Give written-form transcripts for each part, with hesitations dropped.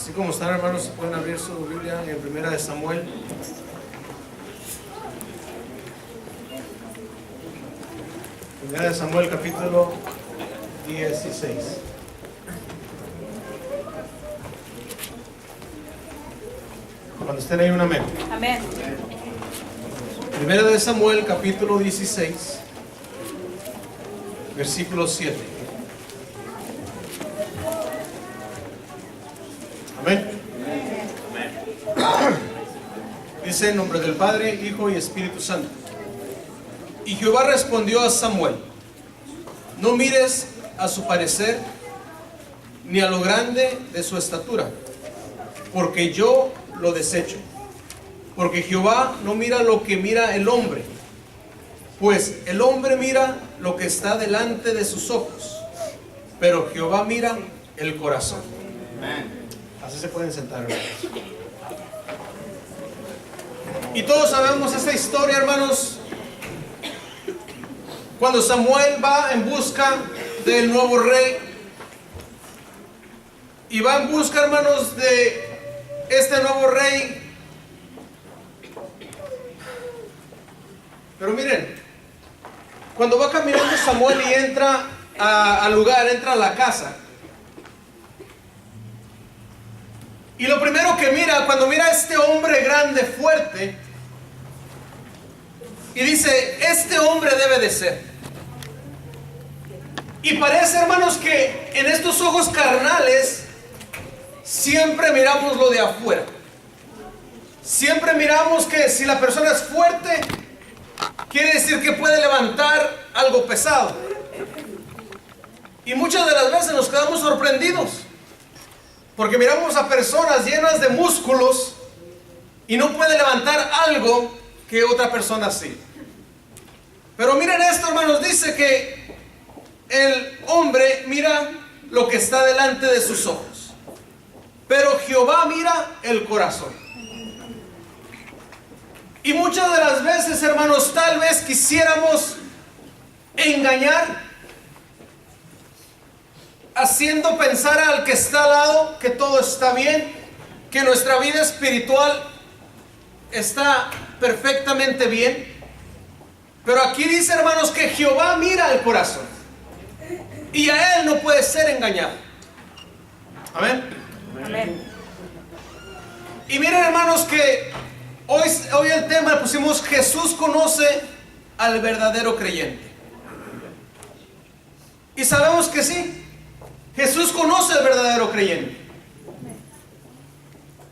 Así como están, hermanos, se pueden abrir su Biblia en Primera de Samuel. Primera de Samuel, capítulo 16. Cuando estén ahí, un amén. Amén. Primera de Samuel, capítulo 16, versículo 7. Amén. Dice en nombre del Padre, Hijo y Espíritu Santo. Y Jehová respondió a Samuel: no mires a su parecer, ni a lo grande de su estatura, porque yo lo desecho. Porque Jehová no mira lo que mira el hombre, pues el hombre mira lo que está delante de sus ojos, pero Jehová mira el corazón. Así se pueden sentar, hermanos. Y todos sabemos esta historia, hermanos. Cuando Samuel va en busca del nuevo rey, y va en busca, hermanos, de este nuevo rey. Pero miren, cuando va caminando Samuel y entra al lugar, entra a la casa, y lo primero que mira, cuando mira a este hombre grande, fuerte, y dice: este hombre debe de ser. Y parece, hermanos, que en estos ojos carnales siempre miramos lo de afuera. Siempre miramos que si la persona es fuerte, quiere decir que puede levantar algo pesado. Y muchas de las veces nos quedamos sorprendidos, porque miramos a personas llenas de músculos y no puede levantar algo que otra persona sí. Pero miren esto, hermanos, dice que el hombre mira lo que está delante de sus ojos, pero Jehová mira el corazón. Y muchas de las veces, hermanos, tal vez quisiéramos engañar, haciendo pensar al que está al lado que todo está bien, que nuestra vida espiritual está perfectamente bien. Pero aquí dice, hermanos, que Jehová mira el corazón, y a él no puede ser engañado. Amén. Amén. Y miren, hermanos, que hoy el tema pusimos: Jesús conoce al verdadero creyente. Y sabemos que sí, Jesús conoce al verdadero creyente.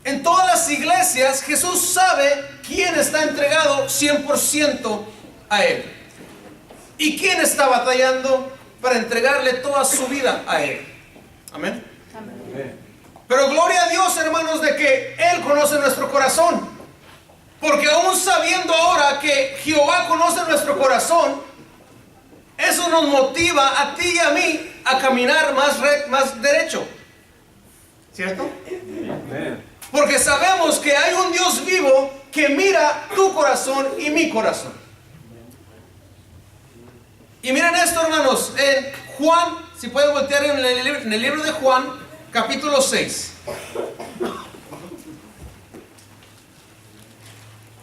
En todas las iglesias Jesús sabe quién está entregado 100% a Él, y quién está batallando para entregarle toda su vida a Él. Amén. Amén. Pero gloria a Dios, hermanos, de que Él conoce nuestro corazón. Porque aún sabiendo ahora que Jehová conoce nuestro corazón, eso nos motiva a ti y a mí a caminar más derecho. ¿Cierto? Porque sabemos que hay un Dios vivo que mira tu corazón y mi corazón. Y miren esto, hermanos, en Juan, si pueden voltear en el libro de Juan, capítulo 6.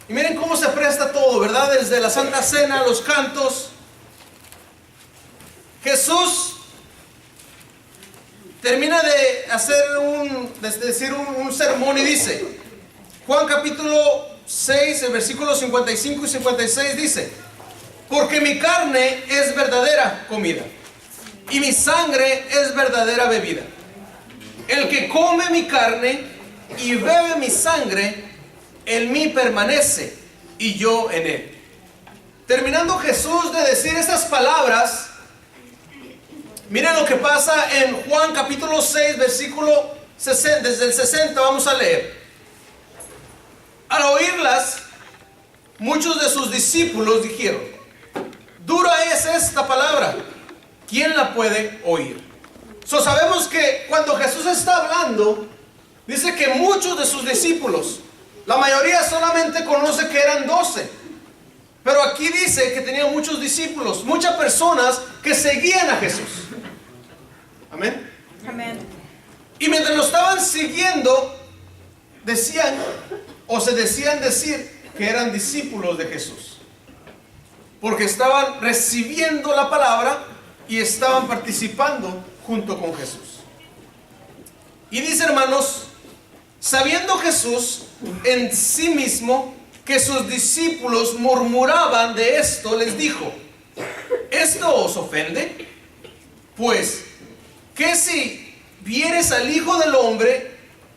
Y miren cómo se presta todo, ¿verdad? Desde la Santa Cena, los cantos. Jesús termina de decir un sermón y dice, Juan capítulo 6, el versículo 55 y 56 dice: porque mi carne es verdadera comida, y mi sangre es verdadera bebida. El que come mi carne y bebe mi sangre, en mí permanece, y yo en él. Terminando Jesús de decir estas palabras, miren lo que pasa en Juan capítulo 6, versículo 60, desde el 60 vamos a leer. Al oírlas, muchos de sus discípulos dijeron: dura es esta palabra, ¿quién la puede oír? Sabemos que cuando Jesús está hablando, dice que muchos de sus discípulos, la mayoría solamente conoce que eran 12, pero aquí dice que tenía muchos discípulos, muchas personas que seguían a Jesús. Amén. Amén. Y mientras lo estaban siguiendo, decían o se decían decir que eran discípulos de Jesús, porque estaban recibiendo la palabra y estaban participando junto con Jesús. Y dice, hermanos, sabiendo Jesús en sí mismo que sus discípulos murmuraban de esto, les dijo: ¿esto os ofende? Pues, ¿qué si vieres al Hijo del Hombre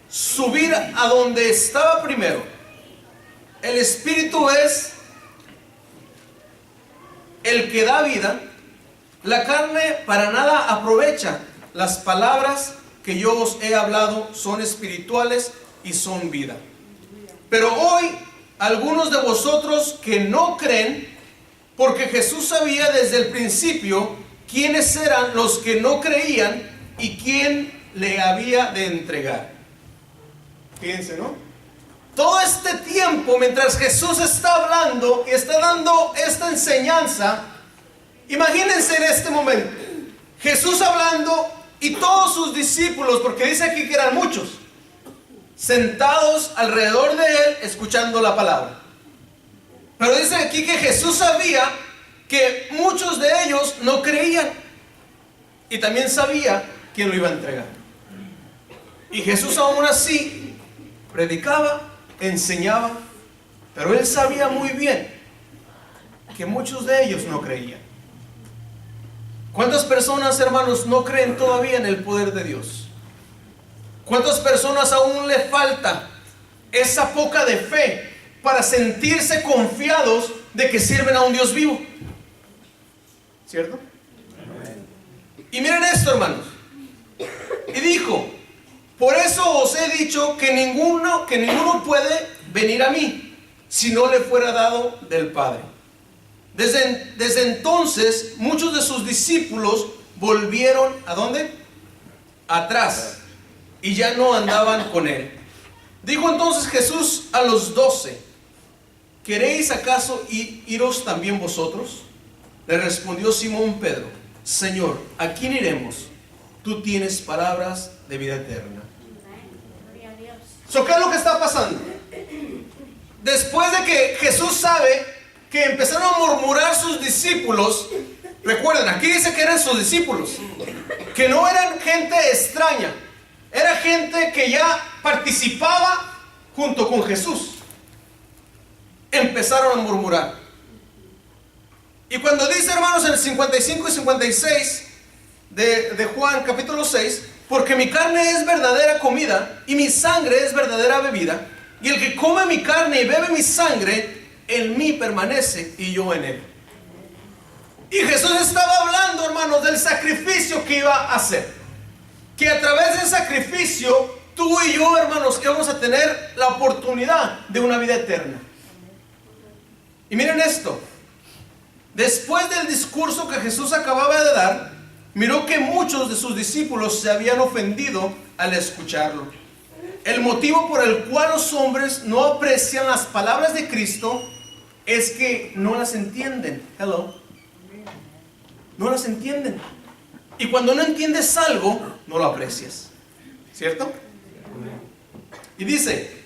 subir a donde estaba primero? El Espíritu es el que da vida, la carne para nada aprovecha. Las palabras que yo os he hablado son espirituales y son vida. Pero hoy algunos de vosotros que no creen, porque Jesús sabía desde el principio quiénes eran los que no creían y quién le había de entregar. Fíjense, ¿no? Todo este tiempo, mientras Jesús está hablando y está dando esta enseñanza, imagínense en este momento, Jesús hablando y todos sus discípulos, porque dice aquí que eran muchos, sentados alrededor de él escuchando la palabra. Pero dice aquí que Jesús sabía que muchos de ellos no creían y también sabía quién lo iba a entregar. Y Jesús aún así predicaba, enseñaba, pero él sabía muy bien que muchos de ellos no creían. ¿Cuántas personas, hermanos, no creen todavía en el poder de Dios? ¿Cuántas personas aún le falta esa poca de fe para sentirse confiados de que sirven a un Dios vivo? ¿Cierto? Y miren esto, hermanos. Y dijo: por eso os he dicho que ninguno puede venir a mí si no le fuera dado del Padre. Desde entonces muchos de sus discípulos volvieron ¿a dónde? Atrás, y ya no andaban con él. Dijo entonces Jesús a los 12: ¿queréis acaso iros también vosotros? Le respondió Simón Pedro: Señor, ¿a quién iremos? Tú tienes palabras de vida eterna. ¿Qué es lo que está pasando? Después de que Jesús sabe que empezaron a murmurar sus discípulos, recuerden, aquí dice que eran sus discípulos, que no eran gente extraña, era gente que ya participaba junto con Jesús. Empezaron a murmurar. Y cuando dice, hermanos, en el 55 y 56 de Juan capítulo 6, porque mi carne es verdadera comida y mi sangre es verdadera bebida, y el que come mi carne y bebe mi sangre, en mí permanece y yo en él. Y Jesús estaba hablando, hermanos, del sacrificio que iba a hacer, que a través del sacrificio tú y yo, hermanos, que vamos a tener la oportunidad de una vida eterna. Y miren esto: después del discurso que Jesús acababa de dar, miró que muchos de sus discípulos se habían ofendido al escucharlo. El motivo por el cual los hombres no aprecian las palabras de Cristo es que no las entienden. No las entienden. Y cuando no entiendes algo, no lo aprecias. ¿Cierto? Y dice: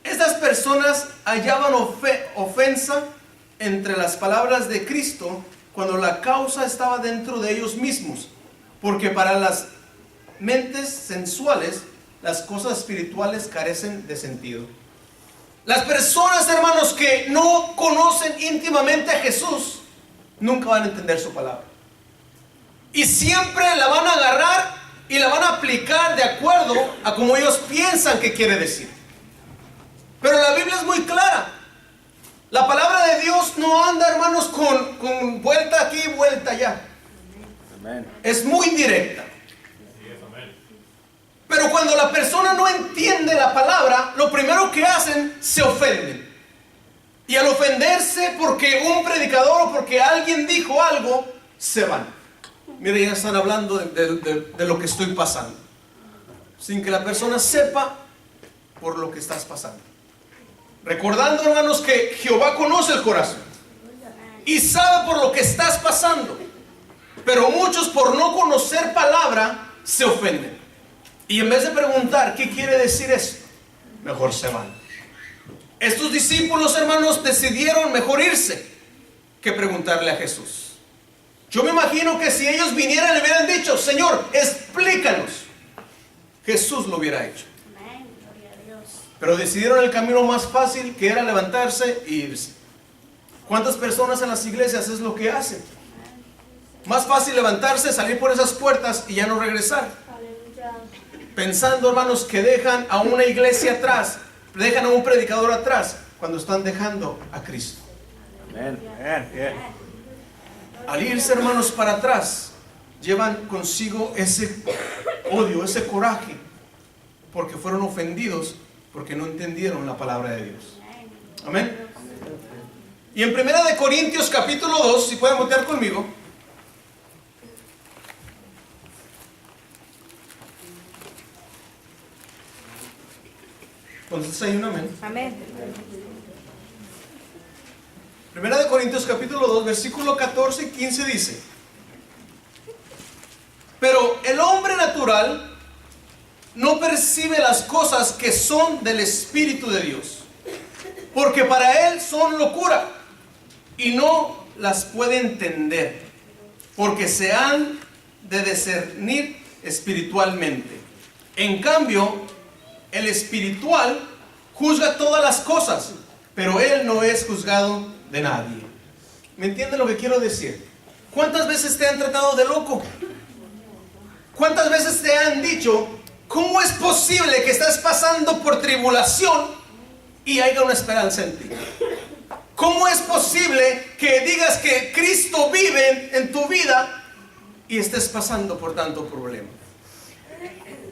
estas personas hallaban ofensa entre las palabras de Cristo cuando la causa estaba dentro de ellos mismos, porque para las mentes sensuales las cosas espirituales carecen de sentido. Las personas, hermanos, que no conocen íntimamente a Jesús nunca van a entender su palabra, y siempre la van a agarrar y la van a aplicar de acuerdo a como ellos piensan que quiere decir. Pero la Biblia es muy clara. La palabra de Dios no anda, hermanos, con vuelta aquí y vuelta allá. Amén. Es muy directa. Pero cuando la persona no entiende la palabra, lo primero que hacen, se ofenden. Y al ofenderse porque un predicador o porque alguien dijo algo, se van. Mire, ya están hablando de lo que estoy pasando, sin que la persona sepa por lo que estás pasando. Recordando, hermanos, que Jehová conoce el corazón y sabe por lo que estás pasando. Pero muchos, por no conocer palabra, se ofenden. Y en vez de preguntar qué quiere decir esto, mejor se van. Estos discípulos, hermanos, decidieron mejor irse que preguntarle a Jesús. Yo me imagino que si ellos vinieran le hubieran dicho: Señor, explícanos. Jesús lo hubiera hecho. Pero decidieron el camino más fácil, que era levantarse e irse. ¿Cuántas personas en las iglesias es lo que hacen? Más fácil levantarse, salir por esas puertas y ya no regresar. Pensando, hermanos, que dejan a una iglesia atrás, dejan a un predicador atrás, cuando están dejando a Cristo. Al irse, hermanos, para atrás, llevan consigo ese odio, ese coraje, porque fueron ofendidos, porque no entendieron la palabra de Dios. Amén. Y en 1 Corintios capítulo 2, si pueden voltear conmigo. Entonces hay un amén. Amén. 1 Corintios capítulo 2, versículo 14 y 15 dice: pero el hombre natural no percibe las cosas que son del Espíritu de Dios, porque para él son locura, y no las puede entender, porque se han de discernir espiritualmente. En cambio, el espiritual juzga todas las cosas, pero él no es juzgado de nadie. ¿Me entienden lo que quiero decir? ¿Cuántas veces te han tratado de loco? ¿Cuántas veces te han dicho: ¿cómo es posible que estás pasando por tribulación y haya una esperanza en ti? ¿Cómo es posible que digas que Cristo vive en tu vida y estés pasando por tanto problema?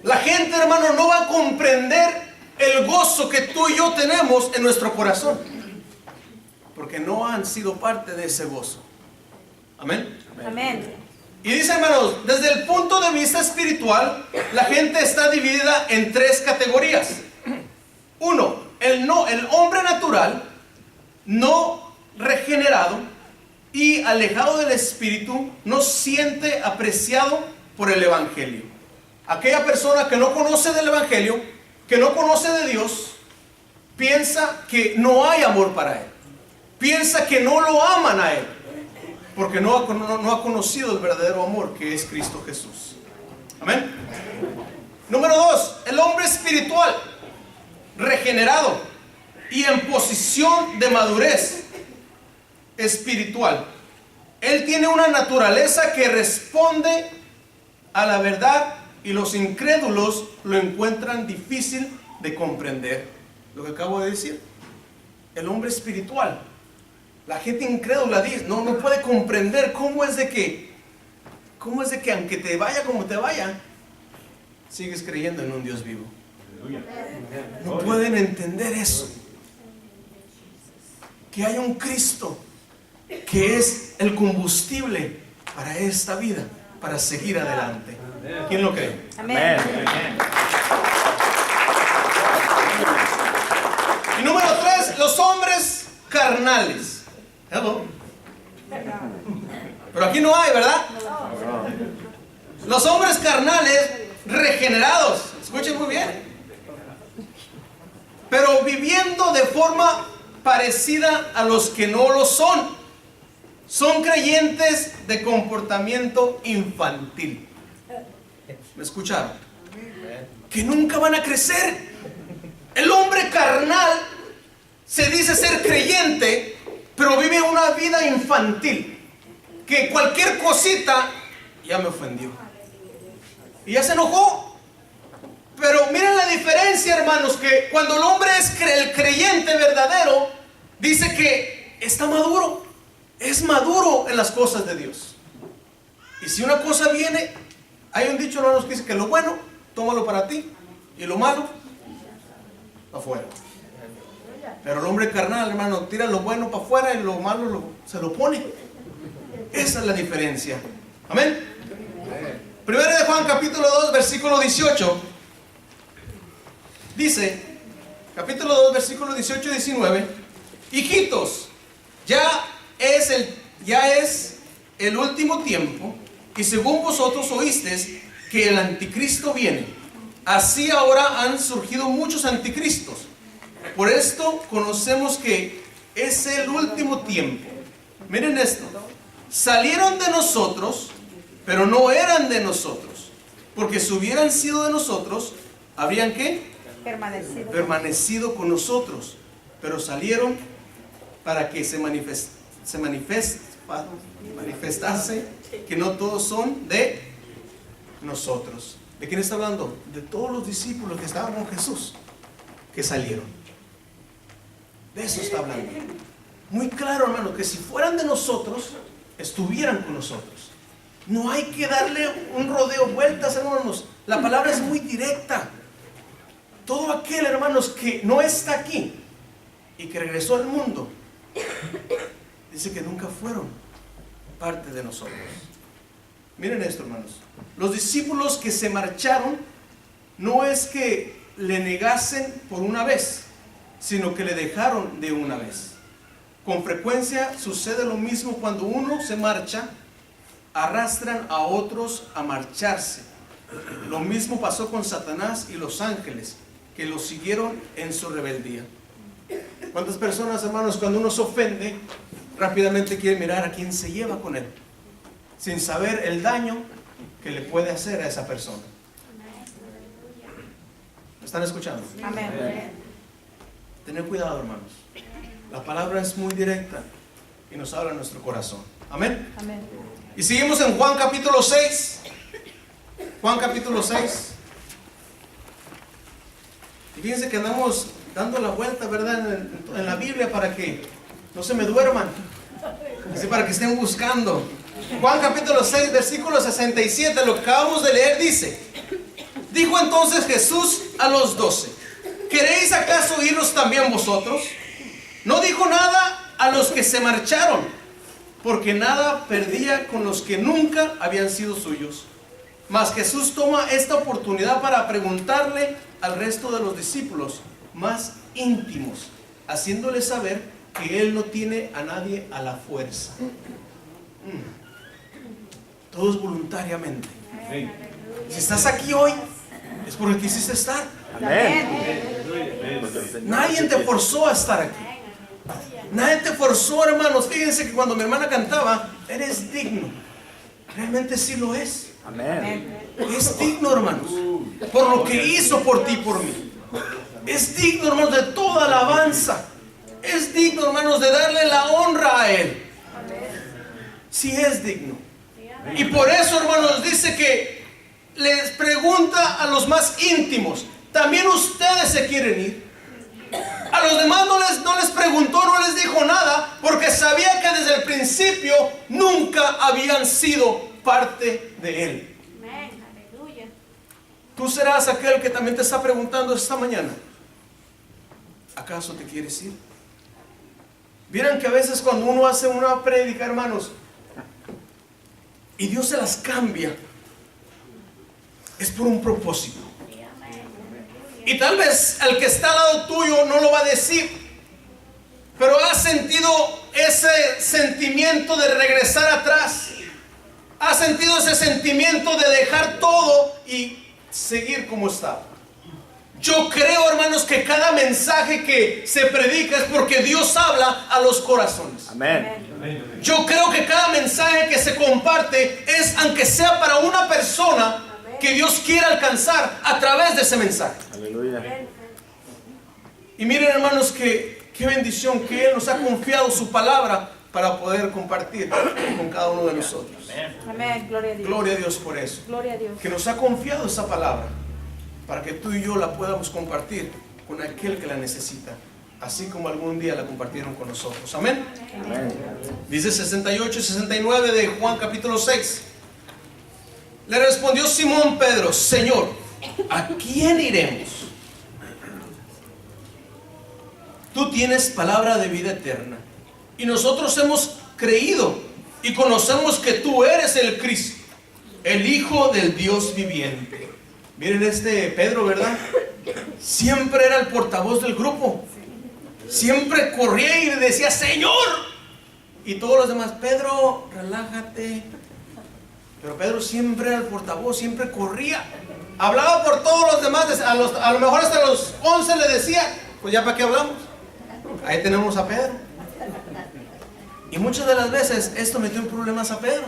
La gente, hermano, no va a comprender el gozo que tú y yo tenemos en nuestro corazón, porque no han sido parte de ese gozo. Amén. Amén. Y dice, hermanos, desde el punto de vista espiritual, la gente está dividida en tres categorías. Uno, el hombre natural, no regenerado y alejado del Espíritu, no siente apreciado por el Evangelio. Aquella persona que no conoce del Evangelio, que no conoce de Dios, piensa que no hay amor para él. Piensa que no lo aman a él, porque no ha conocido el verdadero amor, que es Cristo Jesús. Amén. Número 2, el hombre espiritual, regenerado y en posición de madurez espiritual. Él tiene una naturaleza que responde a la verdad, y los incrédulos lo encuentran difícil de comprender. Lo que acabo de decir. El hombre espiritual, la gente incrédula dice, no puede comprender cómo es de que aunque te vaya como te vaya, sigues creyendo en un Dios vivo. No pueden entender eso. Que hay un Cristo que es el combustible para esta vida, para seguir adelante. ¿Quién lo cree? Amén. Y número 3, los hombres carnales. Hello. Pero aquí no hay, ¿verdad? Los hombres carnales regenerados. Escuchen muy bien. Pero viviendo de forma parecida a los que no lo son. Son creyentes de comportamiento infantil. ¿Me escucharon? Que nunca van a crecer. El hombre carnal se dice ser creyente, pero vive una vida infantil. Que cualquier cosita ya me ofendió. Y ya se enojó. Pero miren la diferencia, hermanos, que cuando el hombre es el creyente verdadero, dice que está maduro. Es maduro en las cosas de Dios. Y si una cosa viene, hay un dicho, hermanos, que dice que lo bueno, tómalo para ti, y lo malo, afuera. Pero el hombre carnal, hermano, tira lo bueno para afuera y lo malo se lo pone. Esa es la diferencia. Amén. Primero de Juan capítulo 2, versículo 18. Dice, capítulo 2, versículo 18 y 19. Hijitos, ya es el último tiempo, y según vosotros oísteis que el anticristo viene. Así ahora han surgido muchos anticristos. Por esto conocemos que es el último tiempo. Miren esto. Salieron de nosotros, pero no eran de nosotros. Porque si hubieran sido de nosotros, habrían ¿qué? Permanecido con nosotros. Pero salieron para que se manifestase que no todos son de nosotros. ¿De quién está hablando? De todos los discípulos que estaban con Jesús, que salieron. De eso está hablando. Muy claro, hermano, que si fueran de nosotros, estuvieran con nosotros. No hay que darle un rodeo, vueltas, hermanos. La palabra es muy directa. Todo aquel, hermanos, que no está aquí y que regresó al mundo, dice que nunca fueron parte de nosotros. Miren esto, hermanos. Los discípulos que se marcharon no es que le negasen por una vez, sino que le dejaron de una vez. Con frecuencia sucede lo mismo cuando uno se marcha, arrastran a otros a marcharse. Lo mismo pasó con Satanás y los ángeles, que lo siguieron en su rebeldía. ¿Cuántas personas, hermanos, cuando uno se ofende, rápidamente quieren mirar a quién se lleva con él, sin saber el daño que le puede hacer a esa persona? ¿Me están escuchando? Amén. Tener cuidado, hermanos. La palabra es muy directa y nos habla en nuestro corazón. Amén. Amén. Y seguimos en Juan capítulo 6. Juan capítulo 6. Y fíjense que andamos dando la vuelta, ¿verdad? En la Biblia para que no se me duerman. Así para que estén buscando. Juan capítulo 6, versículo 67, lo que acabamos de leer dice: dijo entonces Jesús a los 12: ¿queréis acaso iros también vosotros? No dijo nada a los que se marcharon, porque nada perdía con los que nunca habían sido suyos. Mas Jesús toma esta oportunidad para preguntarle al resto de los discípulos más íntimos, haciéndole saber que Él no tiene a nadie a la fuerza. Todos voluntariamente. Si estás aquí hoy, es porque quisiste estar. Nadie te forzó a estar aquí. Nadie te forzó, hermanos. Fíjense que cuando mi hermana cantaba, eres digno. Realmente sí lo es. Es digno, hermanos, por lo que hizo por ti y por mí. Es digno, hermanos, de toda alabanza. Es digno, hermanos, de darle la honra a Él. Sí es digno. Y por eso, hermanos, dice que les pregunta a los más íntimos: ¿también ustedes se quieren ir? A los demás no les preguntó, no les dijo nada, porque sabía que desde el principio nunca habían sido parte de Él. Tú serás aquel que también te está preguntando esta mañana: ¿acaso te quieres ir? Vieran que a veces cuando uno hace una prédica, hermanos, y Dios se las cambia, es por un propósito. Y tal vez el que está al lado tuyo no lo va a decir, pero ha sentido ese sentimiento de regresar atrás. Ha sentido ese sentimiento de dejar todo y seguir como estaba. Yo creo, hermanos, que cada mensaje que se predica es porque Dios habla a los corazones. Amén. Yo creo que cada mensaje que se comparte es, aunque sea para una persona, que Dios quiera alcanzar a través de ese mensaje. Aleluya. Y miren, hermanos, qué bendición que Él nos ha confiado su palabra para poder compartir con cada uno de nosotros. Amén. Gloria a Dios. Gloria a Dios por eso. Gloria a Dios. Que nos ha confiado esa palabra para que tú y yo la podamos compartir con aquel que la necesita, así como algún día la compartieron con nosotros. Amén. Amén. Dice 68 y 69 de Juan capítulo 6. Le respondió Simón Pedro: Señor, ¿a quién iremos? Tú tienes palabra de vida eterna, y nosotros hemos creído y conocemos que tú eres el Cristo, el Hijo del Dios viviente. Miren este Pedro, ¿verdad? Siempre era el portavoz del grupo. Siempre corría y le decía: Señor. Y todos los demás: Pedro, relájate. Pero Pedro siempre era el portavoz, siempre corría. hablaba por todos los demás, a lo mejor hasta los 11 le decía, pues ya para qué hablamos. Ahí tenemos a Pedro. Y muchas de las veces esto metió en problemas a Pedro,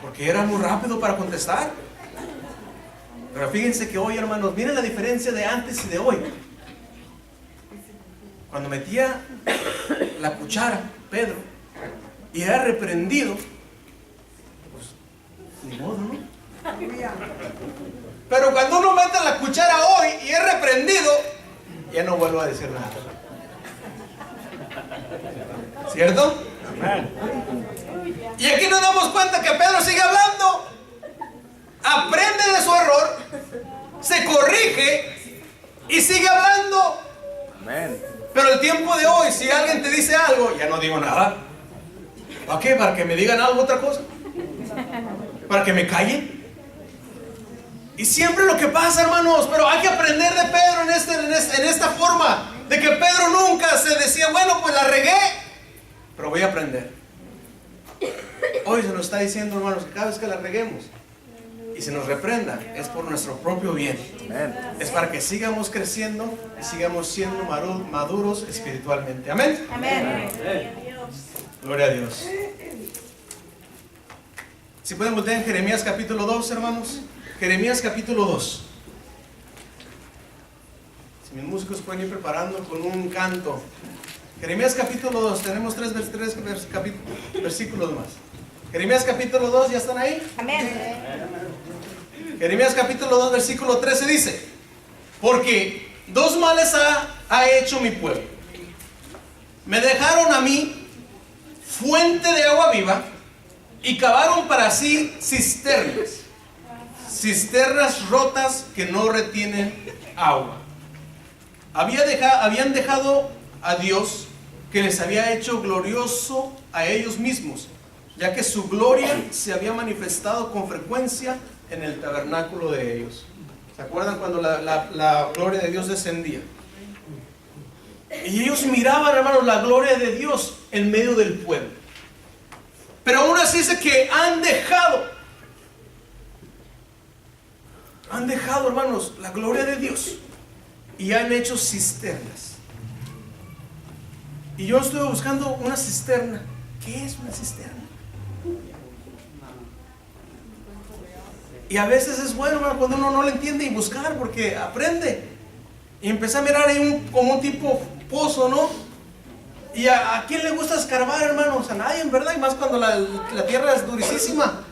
porque era muy rápido para contestar. Pero fíjense que hoy, hermanos, miren la diferencia de antes y de hoy. Cuando metía la cuchara, Pedro, y era reprendido, pues ni modo, ¿no? Pero cuando uno mete la cuchara hoy y es reprendido, ya no vuelvo a decir nada. ¿Cierto? Y aquí nos damos cuenta que Pedro sigue hablando, aprende de su error, se corrige y sigue hablando. Pero el tiempo de hoy, si alguien te dice algo, ya no digo nada. ¿Para qué? ¿Para que me digan algo, otra cosa? ¿Para que me callen? Y siempre lo que pasa, hermanos, pero hay que aprender de Pedro en esta forma, de que Pedro nunca se decía, bueno, pues la regué, pero voy a aprender. Hoy se nos está diciendo, hermanos, que cada vez que la reguemos y se nos reprenda, es por nuestro propio bien. Es para que sigamos creciendo y sigamos siendo maduros espiritualmente. Amén. Amén. Gloria a Dios. Si pueden voltear en Jeremías capítulo 2, hermanos. Jeremías capítulo 2. Si mis músicos pueden ir preparando con un canto. Jeremías capítulo 2. Tenemos tres versículos más. Jeremías capítulo 2, ¿ya están ahí? Amén. Jeremías capítulo 2, versículo 13 dice: porque dos males ha hecho mi pueblo. Me dejaron a mí fuente de agua viva y cavaron para sí cisternas rotas que no retienen agua. Habían dejado a Dios, que les había hecho glorioso a ellos mismos, ya que su gloria se había manifestado con frecuencia en el tabernáculo de ellos. ¿Se acuerdan cuando la gloria de Dios descendía? Y ellos miraban, hermanos, la gloria de Dios en medio del pueblo. Pero aún así dice que han dejado, hermanos, la gloria de Dios y han hecho cisternas. Y yo estuve buscando una cisterna. ¿Qué es una cisterna? Y a veces es bueno, hermano, cuando uno no lo entiende y buscar, porque aprende. Y empecé a mirar ahí como un tipo pozo, ¿no? ¿Y a quién le gusta escarbar, hermanos? A nadie, en verdad, y más cuando la tierra es durísima.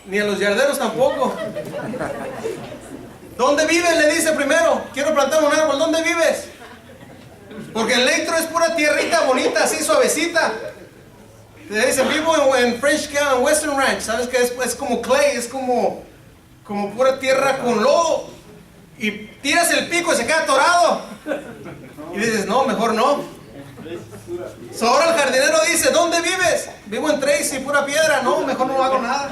Ni a los yarderos tampoco. ¿Dónde vives? Le dice primero. Quiero plantar un árbol. ¿Dónde vives? Porque el leitro es pura tierrita bonita, así suavecita. Le dicen, vivo en French County, Western Ranch. ¿Sabes que es como clay? Es como pura tierra con lodo. Y tiras el pico y se queda atorado. Y dices, no, mejor no. Ahora el jardinero dice, ¿dónde vives? Vivo en Tracy, pura piedra. No, mejor no hago nada.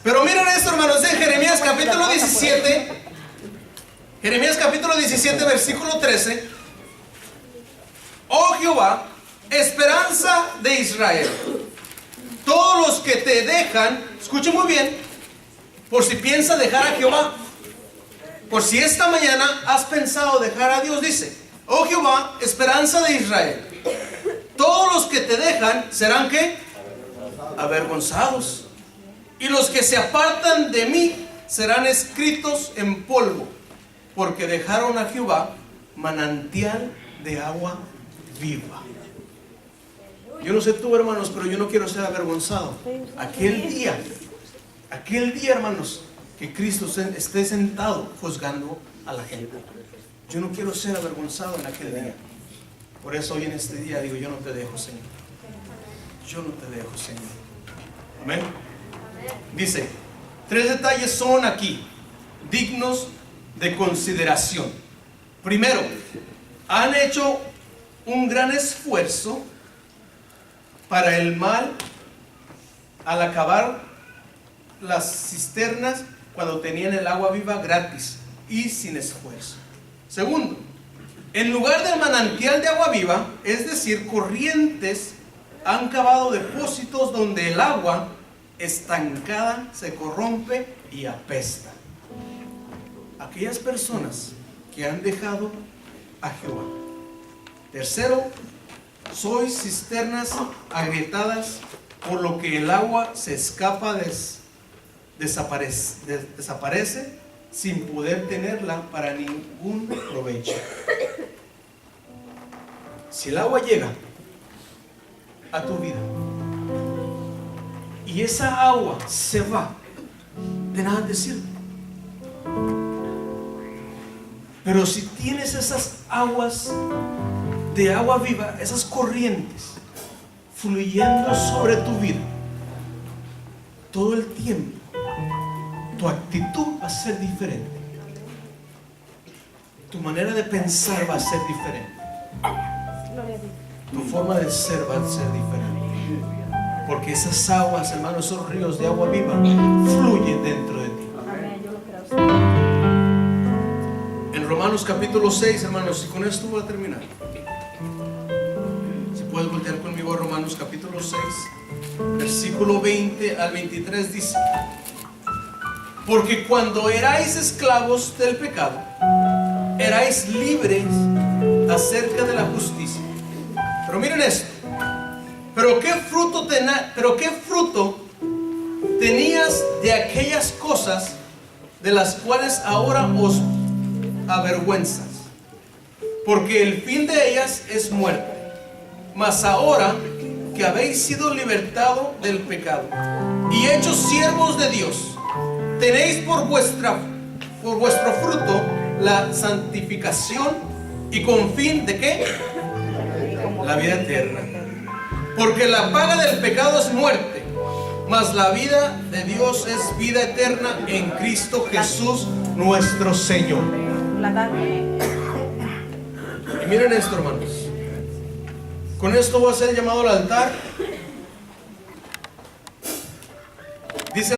Pero miren esto, hermanos, en Jeremías capítulo 17. Jeremías capítulo 17, versículo 13. Oh Jehová, esperanza de Israel, todos los que te dejan, escuchen muy bien, por si piensas dejar a Jehová, por si esta mañana has pensado dejar a Dios, dice: oh Jehová, esperanza de Israel, todos los que te dejan serán ¿qué? Avergonzados, y los que se apartan de mí serán escritos en polvo, porque dejaron a Jehová manantial de agua viva. Yo no sé tú, hermanos, pero yo no quiero ser avergonzado. Aquel día, hermanos, que Cristo esté sentado juzgando a la gente. Yo no quiero ser avergonzado en aquel día. Por eso hoy en este día digo, yo no te dejo, Señor. Yo no te dejo, Señor. Amén. Dice, 3 detalles son aquí dignos de consideración. Primero, han hecho un gran esfuerzo para el mal al acabar las cisternas cuando tenían el agua viva gratis y sin esfuerzo. Segundo, en lugar del manantial de agua viva, es decir, corrientes han cavado depósitos donde el agua estancada se corrompe y apesta. Aquellas personas que han dejado a Jehová. Tercero, sois cisternas agrietadas, por lo que el agua se escapa, desaparece sin poder tenerla para ningún provecho. Si el agua llega a tu vida y esa agua se va, de nada te sirve. Pero si tienes esas aguas de agua viva, esas corrientes fluyendo sobre tu vida todo el tiempo, tu actitud va a ser diferente, tu manera de pensar va a ser diferente, tu forma de ser va a ser diferente, porque esas aguas, hermanos, esos ríos de agua viva fluyen dentro de ti. Amén, yo lo creo. En Romanos capítulo 6, hermanos, y con esto voy a terminar. Si puedes voltear conmigo a Romanos capítulo 6, versículo 20 al 23 dice: porque cuando erais esclavos del pecado, erais libres acerca de la justicia. Pero miren esto. Pero qué fruto tenías de aquellas cosas de las cuales ahora os avergüenzas, porque el fin de ellas es muerte. Mas ahora que habéis sido libertados del pecado y hechos siervos de Dios, tenéis por vuestro fruto la santificación, y con fin de ¿qué? La vida eterna. Porque la paga del pecado es muerte, mas la vida de Dios es vida eterna en Cristo Jesús nuestro Señor. Y miren esto, hermanos. Con esto voy a ser llamado al altar